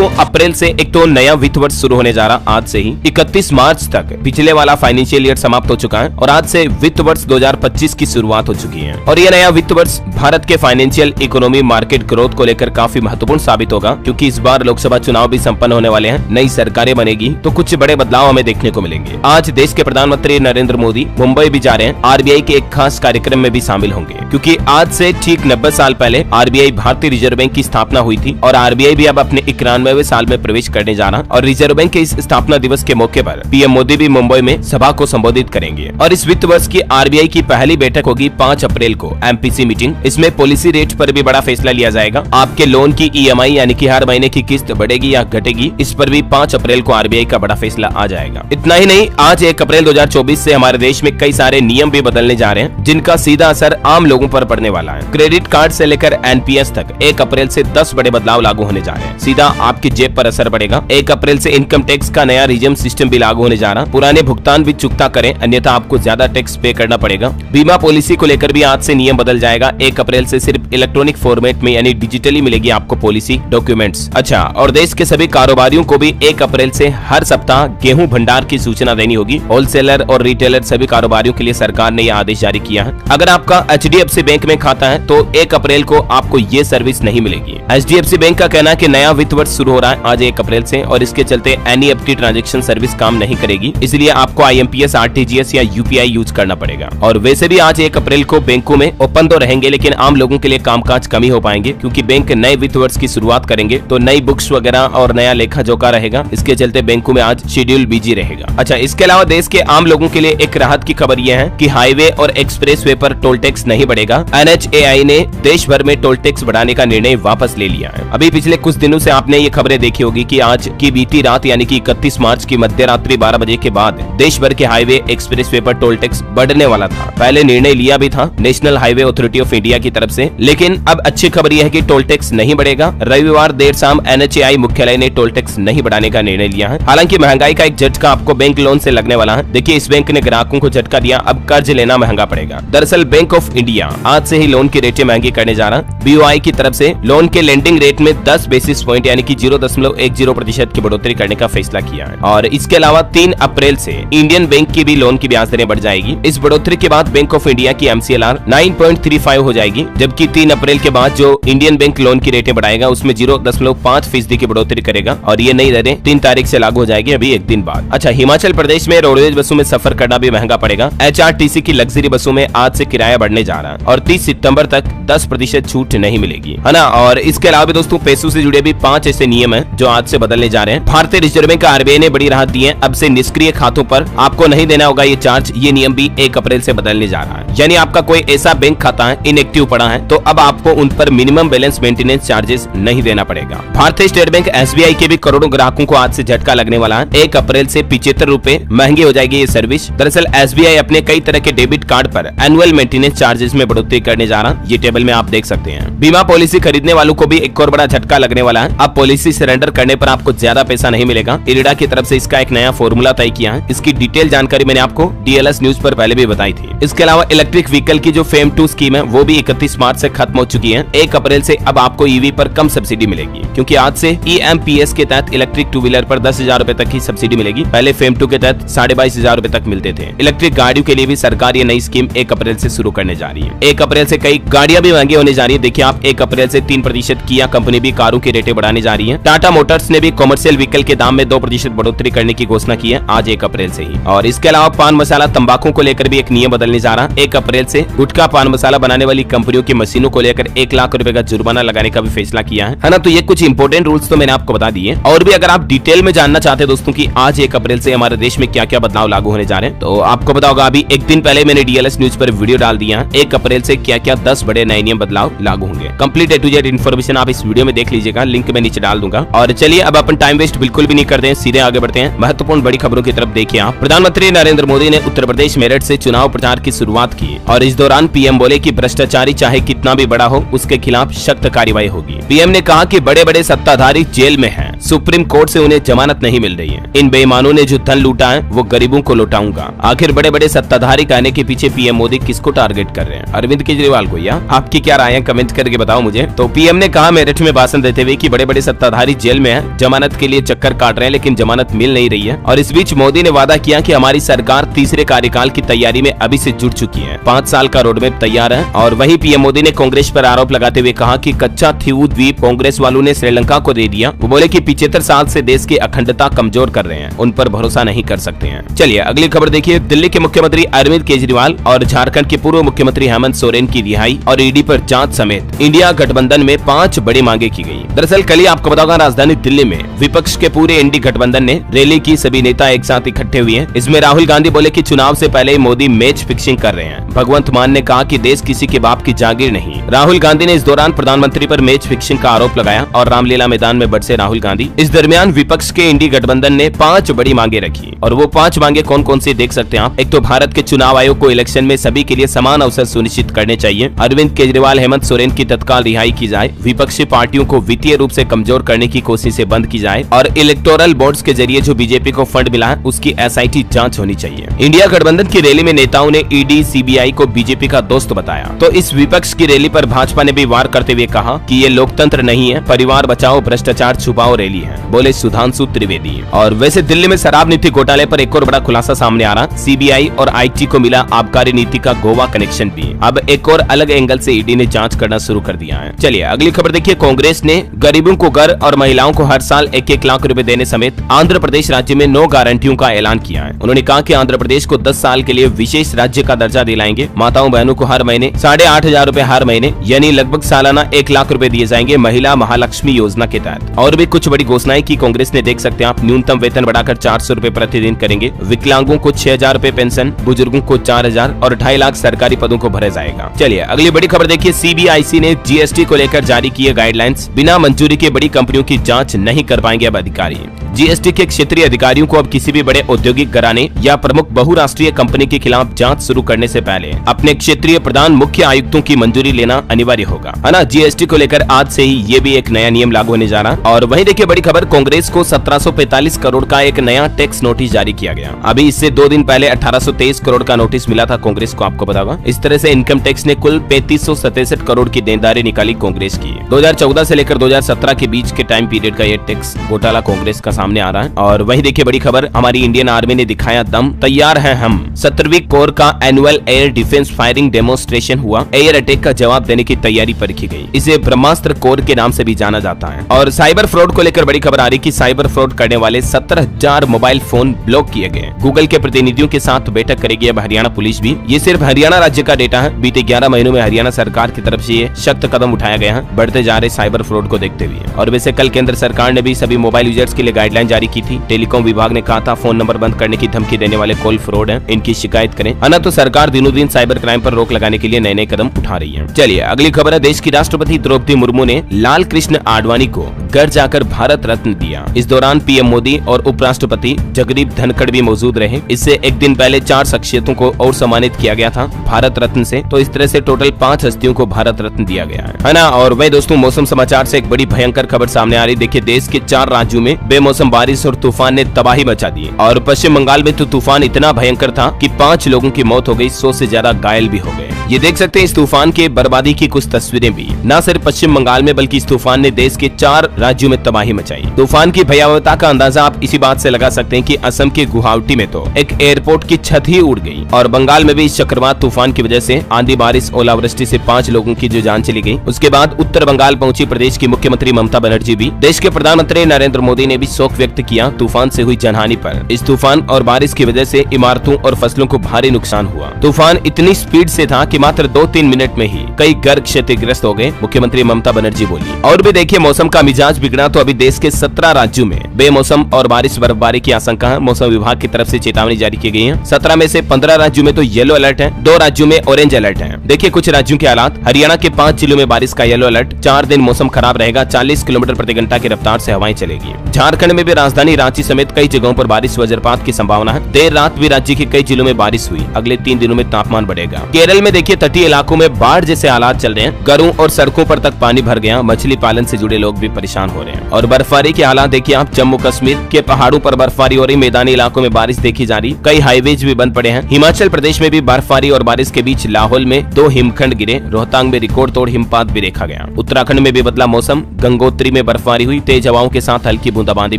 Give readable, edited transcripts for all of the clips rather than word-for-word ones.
दोस्तों अप्रैल से एक तो नया वित्त वर्ष शुरू होने जा रहा आज से ही 31 मार्च तक पिछले वाला फाइनेंशियल ईयर समाप्त हो चुका है और आज से वित्त वर्ष 2025 की शुरुआत हो चुकी है। और ये नया वित्त वर्ष भारत के फाइनेंशियल इकोनॉमी मार्केट ग्रोथ को लेकर काफी महत्वपूर्ण साबित होगा, क्योंकि इस बार लोकसभा चुनाव भी संपन्न होने वाले हैं, नई सरकारें बनेगी तो कुछ बड़े बदलाव हमें देखने को मिलेंगे। आज देश के प्रधानमंत्री नरेंद्र मोदी मुंबई भी जा रहे हैं, आरबीआई के एक खास कार्यक्रम में भी शामिल होंगे, क्योंकि आज से ठीक 90 साल पहले आरबीआई भारतीय रिजर्व बैंक की स्थापना हुई थी और आरबीआई भी अब अपने 91वें साल में प्रवेश करने जा रहा। और रिजर्व बैंक के इस स्थापना दिवस के मौके पर पीएम मोदी भी मुंबई में सभा को संबोधित करेंगे। और इस वित्त वर्ष की आरबीआई की पहली बैठक होगी 5 अप्रैल को, एमपीसी मीटिंग। इसमें पॉलिसी रेट पर भी बड़ा फैसला लिया जाएगा। आपके लोन की ईएमआई यानी कि हर महीने की किस्त बढ़ेगी या घटेगी, इस पर भी 5 अप्रैल को आरबीआई का बड़ा फैसला आ जाएगा। इतना ही नहीं, आज 1 अप्रैल 2024 से हमारे देश में कई सारे नियम भी बदलने जा रहे हैं, जिनका सीधा असर आम लोगों पर पड़ने वाला है। क्रेडिट कार्ड से लेकर एनपीएस तक 1 अप्रैल से 10 बड़े बदलाव लागू होने जा रहे हैं। सीधा आपकी जेब पर असर पड़ेगा। 1 अप्रैल से इनकम टैक्स का नया रिजम सिस्टम भी लागू होने जा रहा। पुराने भुगतान भी चुकता करें, अन्यथा आपको ज्यादा टैक्स पे करना पड़ेगा। बीमा पॉलिसी को लेकर भी आज से नियम बदल जाएगा। 1 अप्रैल से सिर्फ इलेक्ट्रॉनिक फॉर्मेट में यानी डिजिटली मिलेगी आपको पॉलिसी डॉक्यूमेंट्स। अच्छा, और देश के सभी कारोबारियों को भी 1 अप्रैल से हर सप्ताह गेहूं भंडार की सूचना देनी होगी। होलसेलर और रिटेलर सभी कारोबारियों के लिए सरकार ने यह आदेश जारी किया है। अगर आपका एचडीएफसी बैंक में खाता है तो 1 अप्रैल को आपको ये सर्विस नहीं मिलेगी। एचडीएफसी बैंक का कहना है कि नया वित्त वर्ष शुरू हो रहा है आज 1 अप्रैल से और इसके चलते एनईएफटी ट्रांजैक्शन सर्विस काम नहीं करेगी, इसलिए आपको आईएमपीएस, आरटीजीएस या यूपीआई यूज करना पड़ेगा। और वैसे भी आज 1 अप्रैल को बैंकों में ओपन तो रहेंगे, लेकिन आम लोगों के लिए कामकाज कम ही हो पाएंगे, क्योंकि बैंक नए वित्त वर्ष की शुरुआत करेंगे तो नई बुक्स वगैरह और नया लेखा जोखा रहेगा। इसके चलते बैंकों में आज शेड्यूल बिजी रहेगा। अच्छा, इसके अलावा देश के आम लोगों के लिए एक राहत की खबर यह है कि हाईवे और एक्सप्रेस वे पर टोल टैक्स नहीं बढ़ेगा। एनएचएआई ने देश भर में टोल टैक्स बढ़ाने का निर्णय वापस ले लिया है। अभी पिछले कुछ दिनों से आपने ये खबरें देखी होगी कि आज की बीती रात यानी कि 31 मार्च की मध्य रात्रि 12 बजे के बाद देश भर के हाईवे एक्सप्रेस वे पर टोल टैक्स बढ़ने वाला था। पहले निर्णय लिया भी था national highway authority of India की तरफ से, लेकिन अब अच्छी खबर यह है कि टोल टैक्स नहीं बढ़ेगा। रविवार देर शाम एनएचएआई मुख्यालय ने टोल टैक्स नहीं बढ़ाने का निर्णय लिया है। हालांकि महंगाई का एक झटका आपको बैंक लोन से लगने वाला है। देखिए, इस बैंक ने ग्राहकों को झटका दिया, अब कर्ज लेना महंगा पड़ेगा। दरअसल बैंक ऑफ इंडिया आज से ही लोन की रेटें महंगी करने जा रहा। बीओआई की तरफ से लोन के लेंडिंग रेट में 10 बेसिस पॉइंट यानी कि 0.10% की बढ़ोतरी करने का फैसला किया है। और इसके अलावा 3 अप्रैल से इंडियन बैंक की भी लोन की ब्याज दरें बढ़ जाएगी। इस बढ़ोतरी के बाद बैंक ऑफ इंडिया की MCLR 9.35 हो जाएगी, जबकि 3 अप्रैल के बाद जो इंडियन बैंक लोन की रेटें बढ़ाएगा उसमें 0.5% की बढ़ोतरी करेगा और ये नई दरें 3 तारीख से लागू हो जाएगी, अभी एक दिन बाद। अच्छा, हिमाचल प्रदेश में रोडवेज बसों में सफर करना भी महंगा पड़ेगा। HRTC की लग्जरी बसों में आज से किराया बढ़ने जा रहा है और 30 सितंबर तक 10% छूट नहीं मिलेगी, है ना। और इसके अलावा भी दोस्तों पैसों से जुड़े भी 5 ऐसे नियम हैं जो आज से बदलने जा रहे हैं। भारतीय रिजर्व बैंक आरबीआई ने बड़ी राहत दी है। अब से निष्क्रिय खातों पर आपको नहीं देना होगा ये चार्ज। ये नियम भी 1 अप्रैल से बदलने जा रहा है। यानी आपका कोई ऐसा बैंक खाता है इनएक्टिव पड़ा है तो अब आपको उन पर मिनिमम बैलेंस मेंटेनेंस चार्जेस नहीं देना पड़ेगा। भारतीय स्टेट बैंक SBI के भी करोड़ों ग्राहकों को आज से झटका लगने वाला है। 1 अप्रैल से 75 रुपए महंगी हो जाएगी ये सर्विस। दरअसल SBI अपने कई तरह के डेबिट कार्ड पर एनुअल मेंटेनेंस चार्जेस में बढ़ोतरी करने जा रहा। ये टेबल में आप देख सकते हैं। बीमा पॉलिसी खरीदने वालों को भी एक और बड़ा झटका लगने वाला है। अब पॉलिसी सरेंडर करने पर आपको ज्यादा पैसा नहीं मिलेगा। इरिडा की तरफ से इसका एक नया फॉर्मूला तय किया है। इसकी डिटेल जानकारी मैंने आपको DLS न्यूज पर पहले भी बताई थी। इसके अलावा इलेक्ट्रिक व्हीकल की जो FAME 2 स्कीम है वो भी 31 मार्च से खत्म हो चुकी है। 1 अप्रैल से अब आपको ईवी पर कम सब्सिडी मिलेगी, क्योंकि आज से EMPS के तहत इलेक्ट्रिक 2 व्हीलर पर 10,000 रुपए तक की सब्सिडी मिलेगी। पहले FAME 2 के तहत 22,500 रुपए तक मिलते थे। इलेक्ट्रिक गाड़ियों के लिए भी सरकार ये नई स्कीम 1 अप्रैल से शुरू करने जा रही है। 1 अप्रैल से कई गाड़ियां भी महंगी होने जा रही है। देखिए आप, 1 अप्रैल से 3% किया कंपनी भी कारों की रेटें बढ़ाने जा रही है। टाटा मोटर्स ने भी कॉमर्शियल व्हीकल के दाम में 2% बढ़ोतरी करने की घोषणा की है आज 1 अप्रैल से ही। और इसके अलावा पान मसाला, तंबाकू को लेकर भी एक नियम बदलने जा रहा। 1 अप्रैल से गुटखा पान मसाला बनाने वाली कंपनियों की मशीनों को लेकर 1 लाख रुपए का जुर्माना लगाने का भी फैसला किया है ना। तो ये कुछ इंपोर्टेंट रूल्स तो मैंने आपको बता दिए। और भी अगर आप डिटेल में जानना चाहते हैं दोस्तों कि आज 1 अप्रैल से हमारे देश में क्या क्या बदलाव लागू होने जा रहे हैं, तो आपको पता होगा अभी एक दिन पहले मैंने DLS न्यूज पर वीडियो डाल दिया है। 1 अप्रैल से क्या क्या 10 बड़े नए नियम बदलाव लागू होंगे। Complete A to Z information आप इस वीडियो में देख लीजिएगा, लिंक मैं नीचे डाल दूंगा। और चलिए अब अपन टाइम वेस्ट बिल्कुल भी नहीं करते हैं, सीधे आगे बढ़ते हैं महत्वपूर्ण बड़ी खबरों की तरफ। देखिए आप, प्रधानमंत्री नरेंद्र मोदी ने उत्तर प्रदेश मेरठ से चुनाव प्रचार की शुरुआत की और इस दौरान पीएम बोले कि भ्रष्टाचारी चाहे कितना भी बड़ा हो उसके खिलाफ सख्त कार्रवाई होगी। पीएम ने कहा कि बड़े बड़े सत्ताधारी जेल में हैं, सुप्रीम कोर्ट से उन्हें जमानत नहीं मिल रही है। इन बेईमानों ने जो धन लूटा है वो गरीबों को लौटाऊंगा। आखिर बड़े बड़े सत्ताधारी कहने के पीछे पीएम मोदी किसको टारगेट कर रहे हैं? अरविंद केजरीवाल को या? आपकी क्या राय है कमेंट करके बताओ मुझे। तो पीएम ने कहा मेरठ में भाषण देते हुए कि बड़े बड़े सत्ताधारी जेल में है, जमानत के लिए चक्कर काट रहे हैं लेकिन जमानत मिल नहीं रही है। और इस बीच मोदी ने वादा किया कि हमारी सरकार तीसरे कार्यकाल की तैयारी में अभी से जुट चुकी है, 5 साल का रोडमैप तैयार है। और वहीं पीएम मोदी ने कांग्रेस पर आरोप लगाते हुए कहा कि कच्चा थीऊ द्वीप कांग्रेस वालों ने श्रीलंका को दे दिया। वो बोले कि 75 साल से देश की अखंडता कमजोर कर रहे हैं, उन पर भरोसा नहीं कर सकते हैं। चलिए अगली खबर देखिए। दिल्ली के मुख्यमंत्री अरविंद केजरीवाल और झारखंड के पूर्व मुख्यमंत्री हेमंत सोरेन की रिहाई और ईडी पर जांच समेत इंडिया गठबंधन में 5 बड़ी मांगे की गई। दरअसल कल ही आपको बताऊंगा राजधानी दिल्ली में विपक्ष के पूरे इंडी गठबंधन ने रैली की, सभी नेता एक साथ इकट्ठे हुए हैं। इसमें राहुल गांधी बोले कि चुनाव से पहले मोदी मैच फिक्सिंग कर रहे हैं। भगवंत मान ने कहा कि देश किसी के बाप की जागीर नहीं। राहुल गांधी ने इस दौरान प्रधानमंत्री पर मैच फिक्सिंग का आरोप लगाया और रामलीला मैदान में बरसे राहुल गांधी। इस दरमियान विपक्ष के इंडी गठबंधन ने 5 बड़ी मांगे रखी और वो 5 मांगे कौन कौन सी देख सकते हैं आप। एक तो भारत के चुनाव आयोग को इलेक्शन में सभी के लिए समान अवसर सुनिश्चित करने चाहिए। अरविंद केजरीवाल हेमंत सोरेन की तत्काल रिहाई की जाए। विपक्षी पार्टियों को वित्तीय रूप से कमजोर करने की कोशिशें बंद की जाए और इलेक्टोरल बॉन्ड्स के जरिए जो बीजेपी को फंड मिला है उसकी एसआईटी जांच होनी चाहिए। इंडिया गठबंधन की रैली में नेताओं ने ईडी सीबीआई को बीजेपी का दोस्त बताया। तो इस विपक्ष की रैली पर भाजपा ने भी वार करते हुए कहा कि ये लोकतंत्र नहीं है, परिवार बचाओ भ्रष्टाचार छुपाओ रैली है, बोले सुधांशु त्रिवेदी। और वैसे दिल्ली में शराब नीति घोटाले पर एक और बड़ा खुलासा सामने आ रहा। सीबीआई और आईटी को मिला आबकारी नीति का गोवा कनेक्शन भी। अब एक और अलग एंगल से ईडी ने जांच करना शुरू कर दिया है। चलिए अगली खबर देखिए। कांग्रेस ने गरीबों को घर और महिलाओं को हर साल 1-1 लाख रुपए देने समेत आंध्र प्रदेश राज्य में 9 गारंटियों का ऐलान किया है। उन्होंने कहा कि आंध्र प्रदेश को 10 साल के लिए विशेष राज्य का दर्जा दिलाएंगे। माताओं बहनों को हर महीने 8,500 रुपए हर महीने यानी लगभग सालाना 1 लाख रुपए दिए जाएंगे महिला महालक्ष्मी योजना के तहत। और भी कुछ बड़ी घोषणाएं की कांग्रेस ने, देख सकते हैं आप। न्यूनतम वेतन बढ़ाकर 400 रुपए प्रतिदिन करेंगे। विकलांगों को 6,000 रुपए पेंशन, बुजुर्गों को 4,000 और 2.5 लाख सरकारी पदों को भरा जाएगा। चलिए अगली बड़ी खबर देखिए। सीबीआईसी ने जीएसटी को लेकर जारी किए गाइडलाइंस। बिना मंजूरी के बड़ी कंपनियों की जांच नहीं कर पाएंगे अब अधिकारी। जीएसटी के क्षेत्रीय अधिकारियों को अब किसी भी बड़े औद्योगिक घराने या प्रमुख बहुराष्ट्रीय कंपनी के खिलाफ जांच शुरू करने से पहले अपने क्षेत्रीय प्रधान मुख्य आयुक्तों की मंजूरी लेना अनिवार्य होगा, है ना। जीएसटी को लेकर आज से ही ये भी एक नया नियम लागू होने जा रहा। और वहीं देखिए बड़ी खबर, कांग्रेस को 1745 करोड़ का एक नया टैक्स नोटिस जारी किया गया। अभी इससे 2 दिन पहले 1823 करोड़ का नोटिस मिला था कांग्रेस को, आपको बताऊंगा। इस तरह से इनकम टैक्स ने कुल 3567 करोड़ की देनदारी निकाली कांग्रेस की। 2014 से लेकर 2017 के बीच के टाइम पीरियड का ये टैक्स घोटाला कांग्रेस का सामने आ रहा है। और वहीं देखिए बड़ी खबर, हमारी इंडियन आर्मी ने दिखाया दम, तैयार हैं हम। 17वीं कोर का annual air defence firing demonstration हुआ। एयर अटैक का जवाब देने की तैयारी परखी गई। इसे ब्रह्मास्त्र कोर के नाम से भी जाना जाता है। और साइबर फ्रॉड को लेकर बड़ी खबर आ रही कि साइबर फ्रॉड करने वाले 17,000 मोबाइल फोन ब्लॉक किए गए। गूगल के प्रतिनिधियों के साथ बैठक करेगी अब हरियाणा पुलिस भी। ये सिर्फ हरियाणा राज्य का डेटा है। बीते 11 महीनों में हरियाणा सरकार की तरफ से ये सख्त कदम उठाया गया है बढ़ते जा रहे साइबर फ्रॉड को देखते हुए। और वैसे कल केंद्र सरकार ने भी सभी मोबाइल यूजर्स के लिए गाइडलाइन जारी की थी। टेलीकॉम विभाग ने कहा था फोन नंबर बंद करने की धमकी देने वाले कॉल फ्रॉड हैं, इनकी शिकायत करें, है ना। तो सरकार दिनों दिन साइबर क्राइम पर रोक लगाने के लिए नए नए कदम उठा रही है। चलिए अगली खबर है। देश की राष्ट्रपति द्रौपदी मुर्मू ने लाल कृष्ण आडवाणी को घर जाकर भारत रत्न दिया। इस दौरान पीएम मोदी और उपराष्ट्रपति जगदीप धनखड़ भी मौजूद रहे। इससे एक दिन पहले 4 शख्सियतों को और सम्मानित किया गया था भारत रत्न से। तो इस तरह से टोटल 5 हस्तियों को भारत रत्न दिया गया है ना। और वही दोस्तों मौसम समाचार से एक बड़ी भयंकर खबर सामने आ रही। देखिए देश के 4 राज्यों में बेमौसम बारिश और तूफान ने तबाही मचा दी। और पश्चिम बंगाल में तो तूफान इतना भयंकर था कि 5 लोगों की मौत हो गई, 100 से ज्यादा घायल भी हो गए। ये देख सकते हैं इस तूफान के बर्बादी की कुछ तस्वीरें भी। न सिर्फ पश्चिम बंगाल में बल्कि इस तूफान ने देश के 4 राज्यों में तबाही मचाई। तूफान की भयावहता का अंदाजा आप इसी बात से लगा सकते हैं कि असम के गुवाहाटी में तो एक एयरपोर्ट की छत ही उड़ गई। और बंगाल में भी इस चक्रवात तूफान की वजह से आंधी बारिश ओलावृष्टि से 5 लोगों की जो जान चली गई। उसके बाद उत्तर बंगाल पहुंची प्रदेश की मुख्यमंत्री ममता बनर्जी भी। देश के प्रधानमंत्री नरेंद्र मोदी ने भी शोक व्यक्त किया तूफान से हुई जनहानि पर। इस तूफान और बारिश की वजह से इमारतों और फसलों को भारी नुकसान हुआ। तूफान इतनी स्पीड से था कि मात्र 2-3 मिनट में ही कई घर क्षतिग्रस्त हो गए, मुख्यमंत्री ममता बनर्जी बोली। और भी देखिए मौसम का मिजाज बिगड़ा तो अभी देश के 17 राज्यों में बेमौसम और बारिश बर्फबारी की आशंका है। मौसम विभाग की तरफ से चेतावनी जारी की गई है। 17 में से 15 राज्यों में तो येलो अलर्ट है, 2 राज्यों में ऑरेंज अलर्ट है। देखिए कुछ राज्यों के हालात। हरियाणा के 5 जिलों में बारिश का येलो अलर्ट। 4 दिन मौसम खराब रहेगा, 40 किलोमीटर प्रति घंटा की रफ्तार से हवाएं चलेगी। झारखंड में भी राजधानी रांची समेत कई जगहों पर बारिश वज्रपात की संभावना है। देर रात भी राज्य के कई जिलों में बारिश हुई। अगले 3 दिनों में तापमान बढ़ेगा। केरल में देखिए तटीय इलाकों में बाढ़ जैसे हालात चल रहे हैं। घरों और सड़कों पर तक पानी भर गया। मछली पालन से जुड़े लोग भी परेशान हो रहे हैं। और बर्फबारी के हालात देखिए आप, जम्मू कश्मीर के पहाड़ों पर बर्फबारी हो रही, मैदानी इलाकों में बारिश देखी जा रही, कई हाईवेज भी बंद पड़े हैं। हिमाचल प्रदेश में भी बर्फबारी और बारिश के बीच लाहौल में 2 हिमखंड गिरे। रोहतांग में रिकॉर्ड तोड़ हिमपात भी देखा गया। उत्तराखंड में भी बदला मौसम। गंगोत्री में बर्फबारी हुई, तेज हवाओं के साथ हल्की बूंदाबांदी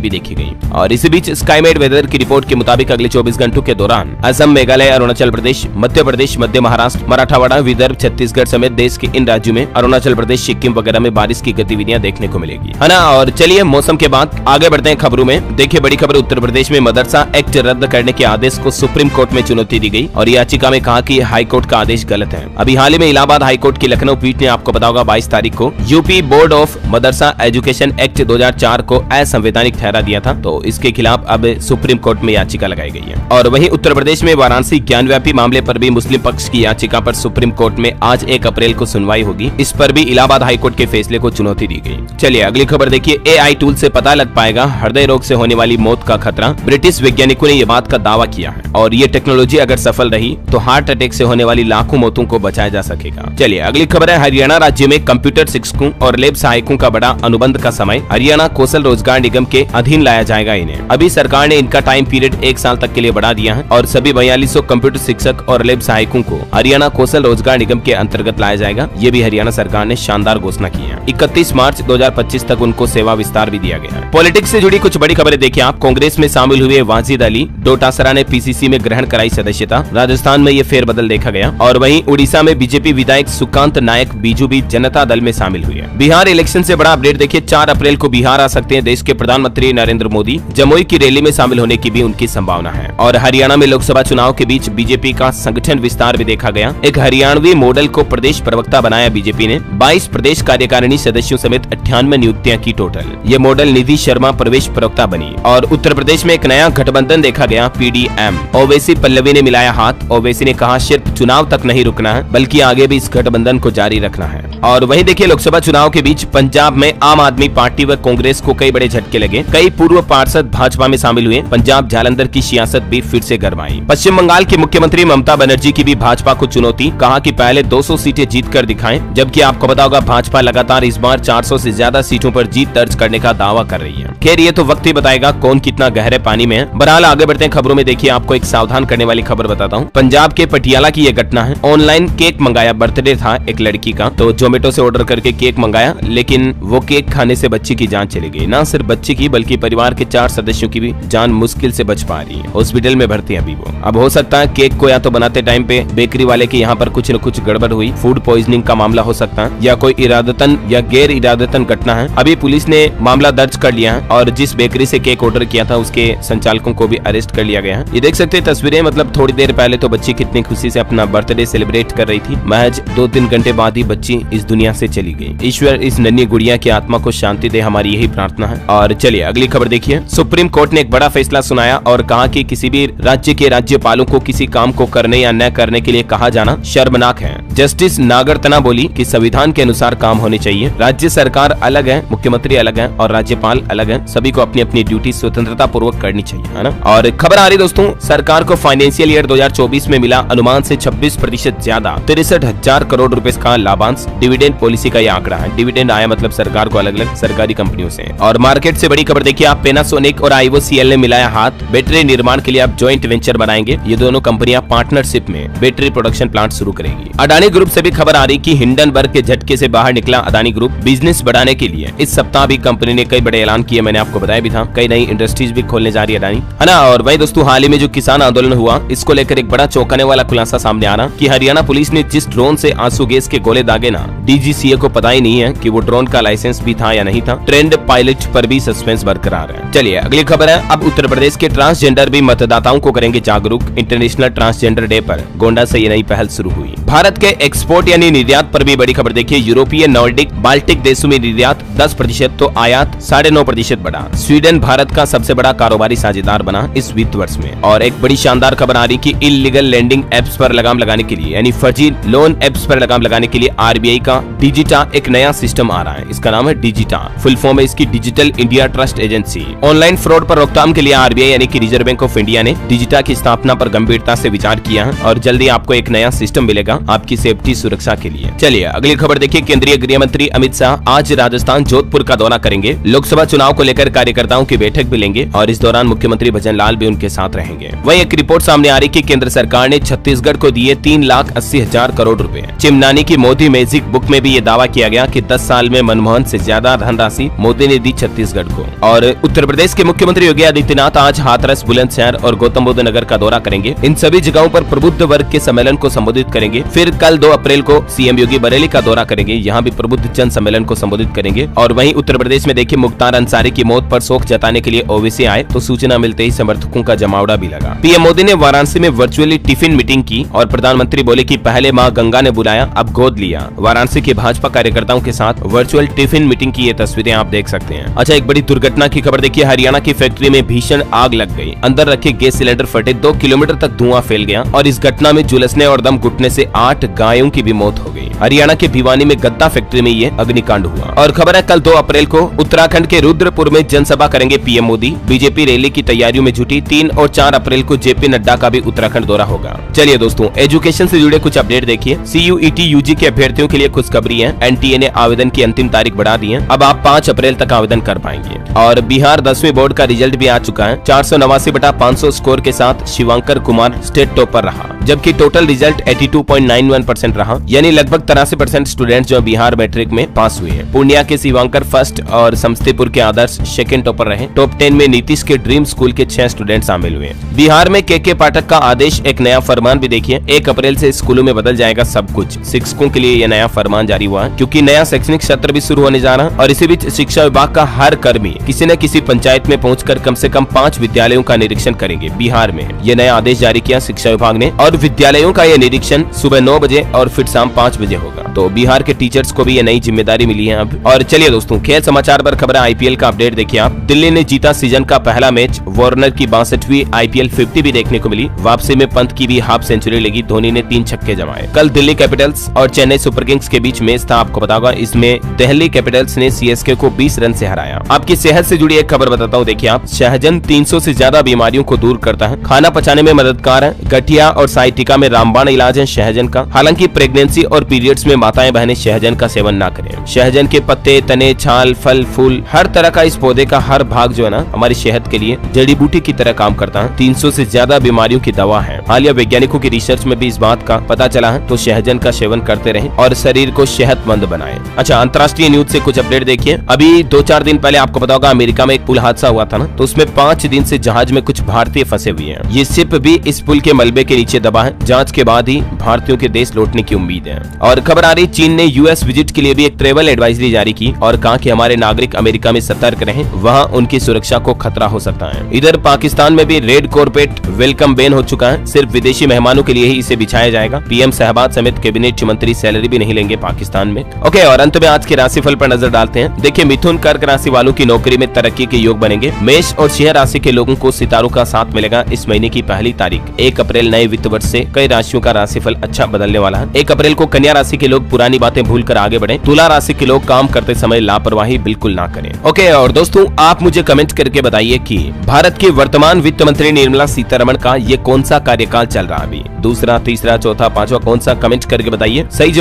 भी देखी गई। और इसी बीच स्काईमेट वेदर की रिपोर्ट के मुताबिक अगले 24 घंटों के दौरान असम, मेघालय, अरुणाचल प्रदेश, मध्य प्रदेश, मध्य महाराष्ट्र, मराठवाड़ा, विदर्भ, छत्तीसगढ़ समेत देश के इन राज्यों में, अरुणाचल प्रदेश, सिक्किम वगैरह में बारिश की गतिविधियां देखने को मिलेगी, है ना। और चलिए मौसम के बाद आगे बढ़ते हैं खबरों में। देखिए बड़ी खबर, उत्तर प्रदेश में मदरसा एक्ट रद्द करने के आदेश को सुप्रीम कोर्ट में चुनौती दी गई और याचिका में कहा कि हाई कोर्ट का आदेश गलत है। अभी हाल ही में इलाहाबाद हाई कोर्ट की लखनऊ पीठ ने आपको पता होगा 22 तारीख को UP board of Madrasa education act 2004 को असंवैधानिक ठहरा दिया था। तो इसके खिलाफ अब सुप्रीम कोर्ट में याचिका लगाई गई है। और वहीं उत्तर प्रदेश में वाराणसी ज्ञानव्यापी मामले पर भी मुस्लिम पक्ष की याचिका पर सुप्रीम कोर्ट में आज 1 अप्रैल को सुनवाई होगी। इस पर भी इलाहाबाद हाई कोर्ट के फैसले को चुनौती दी गई। चलिए अगली खबर देखिए, AI टूल से पता लग पाएगा हृदय रोग से होने वाली मौत का खतरा। ब्रिटिश वैज्ञानिकों ने यह बात का दावा किया है और ये टेक्नोलॉजी अगर सफल रही तो हार्ट अटैक से होने वाली लाखों मौतों को बचाया जा सकेगा। चलिए अगली खबर है, हरियाणा राज्य में कंप्यूटर शिक्षकों और लैब सहायकों का बड़ा अनुबंध का समय हरियाणा कौशल रोजगार निगम के अधीन लाया जाएगा इन्हें। अभी सरकार ने इनका टाइम पीरियड 1 साल तक के लिए बढ़ा दिया है और सभी 4200 कंप्यूटर शिक्षक और लैब सहायकों को हरियाणा कौशल रोजगार निगम के अंतर्गत लाया जाएगा। ये भी हरियाणा सरकार ने शानदार घोषणा की है। 31 मार्च 2025 तक उनको सेवा विस्तार भी दिया गया है। पॉलिटिक्स से जुड़ी कुछ बड़ी खबरें देखिए आप। कांग्रेस में शामिल हुए वाजिद अली डोटासरा ने PCC में ग्रहण कराई सदस्यता। राजस्थान में ये फेरबदल देखा गया। और वहीं उड़ीसा में बीजेपी विधायक सुकांत नायक बीजू भी जनता दल में शामिल हुए। बिहार इलेक्शन से बड़ा अपडेट देखिए, 4 अप्रैल को बिहार आ सकते हैं देश के प्रधानमंत्री नरेंद्र मोदी। जमुई की रैली में शामिल होने की भी उनकी संभावना है। और हरियाणा में लोकसभा चुनाव के बीच बीजेपी का संगठन विस्तार भी देखा गया। एक हरियाणवी मॉडल को प्रदेश प्रवक्ता बनाया बीजेपी ने। 22 प्रदेश कार्यकारिणी सदस्यों समेत 98 नियुक्तियां की टोटल। ये मॉडल निधि शर्मा प्रवेश प्रवक्ता बनी। और उत्तर प्रदेश में एक नया गठबंधन देखा गया, PDM। ओवैसी पल्लवी ने मिलाया हाथ। ओवैसी ने कहा सिर्फ चुनाव तक नहीं रुकना है बल्कि आगे भी इस गठबंधन को जारी रखना है। और वहीं देखिए लोकसभा चुनाव के बीच पंजाब में आम आदमी पार्टी व कांग्रेस को कई बड़े झटके लगे। कई पूर्व पार्षद भाजपा में शामिल हुए। पंजाब जालंधर की सियासत भी फिर से गरमाई। पश्चिम बंगाल की मुख्यमंत्री ममता बनर्जी की भी भाजपा को चुनौती, कहा कि पहले 200 सीटें जीत कर दिखाएं। जबकि आपको पता होगा भाजपा लगातार इस बार 400 से ज्यादा सीटों पर जीत दर्ज करने का दावा कर रही है। खैर ये तो वक्त ही बताएगा कौन कितना गहरे पानी में है। बहरहाल आगे बढ़ते हैं खबरों में। देखिए आपको एक सावधान करने वाली खबर बताता हूँ। पंजाब के पटियाला की यह घटना है। ऑनलाइन केक मंगाया, बर्थडे था एक लड़की का, तो जोमेटो से ऑर्डर करके केक मंगाया, लेकिन वो केक खाने से बच्ची की जान चली गई। ना सिर्फ बच्ची की बल्कि परिवार के 4 सदस्यों की भी जान मुश्किल से बच पा रही है। हॉस्पिटल में भर्ती है अभी वो। अब हो सकता है केक को या तो बनाते टाइम पे बेकरी वाले के यहाँ पर कुछ न कुछ गड़बड़ हुई, फूड पॉइजनिंग का मामला हो सकता है, या कोई इरादतन या गैर इरादतन घटना है। अभी पुलिस ने मामला दर्ज कर लिया है और जिस बेकरी से केक ऑर्डर किया था उसके संचालकों को भी अरेस्ट कर लिया गया है। ये देख सकते हैं तस्वीरें, मतलब थोड़ी देर पहले तो बच्ची कितनी खुशी से अपना बर्थडे सेलिब्रेट कर रही थी। महज 2-3 घंटे बाद ही बच्ची इस दुनिया से चली गई। ईश्वर इस नन्ही गुड़िया की आत्मा को शांति दे, हमारी यही प्रार्थना है। और चलिए अगली खबर देखिए। सुप्रीम कोर्ट ने एक बड़ा फैसला सुनाया और कहा कि किसी भी राज्य के राज्यपालों को किसी काम को करने या न करने के लिए कहा जाना शर्मनाक है। जस्टिस नागरतना बोली कि संविधान के अनुसार काम होने चाहिए। राज्य सरकार अलग है, मुख्यमंत्री अलग है और राज्यपाल अलग है। सभी को अपनी अपनी ड्यूटी स्वतंत्रता पूर्वक करनी चाहिए, है ना। और खबर आ रही दोस्तों, सरकार को फाइनेंशियल ईयर 2024 में मिला अनुमान से 26% ज्यादा 63,000 करोड़ रुपए का लाभांश। डिविडेंड पॉलिसी का यह आंकड़ा है। डिविडेंड आया मतलब सरकार को अलग अलग सरकारी कंपनियों से। और मार्केट से बड़ी खबर देखिए आप, पैनासोनिक और IOCL ने मिलाया हाथ। बैटरी निर्माण के लिए आप ज्वाइंट वेंचर बनाएंगे। ये दोनों कंपनियां पार्टनरशिप में बैटरी प्रोडक्शन प्लांट शुरू करेंगी। अडानी ग्रुप से भी खबर आ रही कि हिंडनबर्ग के झटके से बाहर निकला अडानी ग्रुप। बिजनेस बढ़ाने के लिए इस सप्ताह भी कंपनी ने कई बड़े ऐलान किए, मैंने आपको बताया भी था। कई नई इंडस्ट्रीज भी खोलने जा रही है अडानी, है ना। और वही दोस्तों हाल ही में जो किसान आंदोलन हुआ, इसको लेकर एक बड़ा चौंकाने वाला खुलासा सामने आ रहा कि हरियाणा पुलिस ने जिस ड्रोन से आंसू गैस के गोले दागे ना, DGCA को पता ही नहीं है कि वो ड्रोन का लाइसेंस भी था या नहीं था। ट्रेंड पायलट पर भी सस्पेंस बरकरार है। चलिए अगली खबर है, अब उत्तर प्रदेश के ट्रांसजेंडर भी मतदाताओं को करेंगे जागरूक। इंटरनेशनल ट्रांसजेंडर डे पर गोंडा से ये नई पहल शुरू हुई। भारत के एक्सपोर्ट यानी निर्यात पर भी बड़ी खबर देखिए। यूरोपीय, नॉर्डिक, बाल्टिक देशों में निर्यात 10% तो आयात 9.5% बढ़ा। स्वीडन भारत का सबसे बड़ा कारोबारी साझेदार बना इस वित्त वर्ष में। और एक बड़ी शानदार खबर आ रही कि इलीगल लैंडिंग एप्स पर लगाम लगाने के लिए यानी फर्जी लोन एप्स पर लगाम लगाने के लिए RBI का का डिजिटा एक नया सिस्टम आ रहा है। इसका नाम है डिजिटा, फुल फॉर्म है इसकी digital India trust agency. Online fraud पर रोकथाम के लिए आरबीआई यानी कि रिजर्व बैंक ऑफ इंडिया ने डिजिटा की स्थापना पर गंभीरता से विचार किया है और जल्दी आपको एक नया सिस्टम मिलेगा आपकी सेफ्टी सुरक्षा के लिए। चलिए अगली खबर देखिए। केंद्रीय गृह मंत्री अमित शाह आज राजस्थान जोधपुर का दौरा करेंगे। लोकसभा चुनाव को लेकर कार्यकर्ताओं की बैठक भी लेंगे और इस दौरान मुख्यमंत्री भजन लाल भी उनके साथ रहेंगे। वहीं एक रिपोर्ट सामने आ रही कि केंद्र सरकार ने छत्तीसगढ़ को दिए 3,80,000 करोड़ रुपए। चिमनानी की मोदी मैजिक बुक में भी ये दावा किया गया कि 10 साल में मनमोहन से ज्यादा धनराशि मोदी ने दी छत्तीसगढ़ को। और उत्तर प्रदेश के मुख्यमंत्री योगी आदित्यनाथ आज हाथरस, बुलंदशहर और गौतम बुद्ध नगर का दौरा करेंगे। इन सभी जगहों पर प्रबुद्ध वर्ग के सम्मेलन को संबोधित करेंगे। फिर कल 2 अप्रैल को सीएम योगी बरेली का दौरा करेंगे, यहाँ भी प्रबुद्ध जन सम्मेलन को संबोधित करेंगे। और वहीं उत्तर प्रदेश में देखिए मुख्तार अंसारी की मौत पर शोक जताने के लिए ओवैसी आए तो सूचना मिलते ही समर्थकों का जमावड़ा भी लगा। पीएम मोदी ने वाराणसी में वर्चुअली टिफिन मीटिंग की और प्रधानमंत्री बोले कि पहले मां गंगा ने बुलाया, अब गोद लिया। वाराणसी के भाजपा कार्यकर्ताओं के साथ वर्चुअल टिफिन मीटिंग की ये तस्वीरें आप देख सकते हैं। अच्छा, एक बड़ी दुर्घटना की खबर देखिए। हरियाणा की फैक्ट्री में भीषण आग लग गई। अंदर रखे गैस सिलेंडर फटे, 2 किलोमीटर तक धुआं फैल गया और इस घटना में झुलसने और दम घुटने से 8 गायों की भी मौत हो गई। हरियाणा के भिवानी में गद्दा फैक्ट्री में ये अग्निकांड हुआ। और खबर है कल 2 अप्रैल को उत्तराखंड के रुद्रपुर में जनसभा करेंगे पीएम मोदी। बीजेपी रैली की तैयारियों में जुटी। 3 और 4 अप्रैल को जेपी नड्डा का भी उत्तराखंड दौरा होगा। चलिए दोस्तों, एजुकेशन से जुड़े कुछ अपडेट देखिए। सीयूईटी यूजी के अभ्यर्थियों के लिए खुशखबरी है। एनटीए ने आवेदन की अंतिम तारीख बढ़ा दी है। अब आप 5 अप्रैल तक आवेदन कर पाएंगे। और बिहार 10वीं बोर्ड का रिजल्ट भी आ चुका है। 489/500 स्कोर के साथ शिवांकर कुमार स्टेट टॉपर रहा, जबकि टोटल रिजल्ट 82.91% रहा, यानी लगभग 83% स्टूडेंट जो बिहार मैट्रिक में पास हुए हैं। पूर्णिया के शिवांकर फर्स्ट और समस्तीपुर के आदर्श सेकंड टॉपर रहे। टॉप 10 में नीतीश के ड्रीम स्कूल के 6 स्टूडेंट शामिल हुए। बिहार में के पाठक का आदेश, एक नया फरमान भी देखिए। 1 अप्रैल से स्कूलों में बदल जाएगा सब कुछ। शिक्षकों के लिए यह नया फरमान जारी हुआ है क्योंकि नया शैक्षणिक सत्र भी शुरू होने जा रहा है। और इसी बीच शिक्षा विभाग का हर कर्मी किसी न किसी पंचायत में पहुंचकर कम से कम 5 विद्यालयों का निरीक्षण करेंगे। बिहार में यह नया आदेश जारी किया शिक्षा विभाग ने और विद्यालयों का यह निरीक्षण सुबह 9 बजे और फिर शाम 5 बजे होगा। तो बिहार के टीचर्स को भी ये नई जिम्मेदारी मिली है अब। और चलिए दोस्तों, खेल समाचार पर खबर है। आईपीएल का अपडेट देखिए आप। दिल्ली ने जीता सीजन का पहला मैच। वार्नर की 62वीं आईपीएल 50 भी देखने को मिली। वापसी में पंत की भी हाफ सेंचुरी लगी। धोनी ने 3 छक्के जमाए। कल दिल्ली कैपिटल्स और चेन्नई सुपर किंग्स के बीच मैच था, आपको बताऊंगा। इसमें दिल्ली कैपिटल्स ने सीएसके को 20 रन से हराया। आपकी सेहत से जुड़ी एक खबर बताता हूँ, देखिए आप। सहजन 300 से ज्यादा बीमारियों को दूर करता है, खाना पचाने में मददगार है। गठिया और साइटिका में रामबाण इलाज है सहजन का। हालांकि प्रेगनेंसी और पीरियड्स में माताएं बहनें सहजन का सेवन ना करें। सहजन के पत्ते, तने, छाल, फल, फूल, हर तरह का इस पौधे का हर भाग जो है ना हमारी सेहत के लिए जड़ी बूटी की तरह काम करता है। 300 से ज्यादा बीमारियों की दवा है। हालिया वैज्ञानिकों की रिसर्च में भी इस बात का पता चला है। तो सहजन का सेवन करते रहें और शरीर को सेहतमंद बनाएं। अच्छा, अंतर्राष्ट्रीय न्यूज से कुछ अपडेट देखिए। अभी 2-4 दिन पहले आपको पता होगा अमेरिका में एक पुल हादसा हुआ था ना, तो उसमें 5 दिन से जहाज में कुछ भारतीय फंसे हुए हैं। ये शिप भी इस पुल के मलबे के नीचे दबा है। जांच के बाद ही भारतीयों के देश लौटने की उम्मीद है। और खबर आ रही, चीन ने यूएस विजिट के लिए भी एक ट्रेवल एडवाइजरी जारी की और कहा कि हमारे नागरिक अमेरिका में सतर्क रहें, वहां उनकी सुरक्षा को खतरा हो सकता है। इधर पाकिस्तान में भी रेड कॉर्पेट वेलकम बैन हो चुका है। सिर्फ विदेशी मेहमानों के लिए ही इसे बिछाया जाएगा। पीएम शहबाज समेत कैबिनेट मंत्री सैलरी भी नहीं लेंगे पाकिस्तान में। ओके, और अंत में आज के राशिफल पर नजर डालते हैं। देखिए, मिथुन कर्क राशि वालों की नौकरी में तरक्की के योग बनेंगे। मेष और सिंह राशि के लोगों को सितारों का साथ मिलेगा। इस महीने की पहली तारीख 1 अप्रैल नए वित्त वर्ष से कई राशियों का राशिफल अच्छा बदलने वाला है। 1 अप्रैल को कन्या राशि के लोग पुरानी बातें भूलकर आगे बढ़ें। तुला राशि के लोग काम करते समय लापरवाही बिल्कुल ना करें। ओके, और दोस्तों आप मुझे कमेंट करके बताइए कि भारत की वर्तमान वित्त मंत्री निर्मला सीतारमण का ये कौन सा कार्यकाल चल रहा है अभी, 2रा, 3रा, 4था, 5वां, कौन सा, कमेंट करके बताइए। सही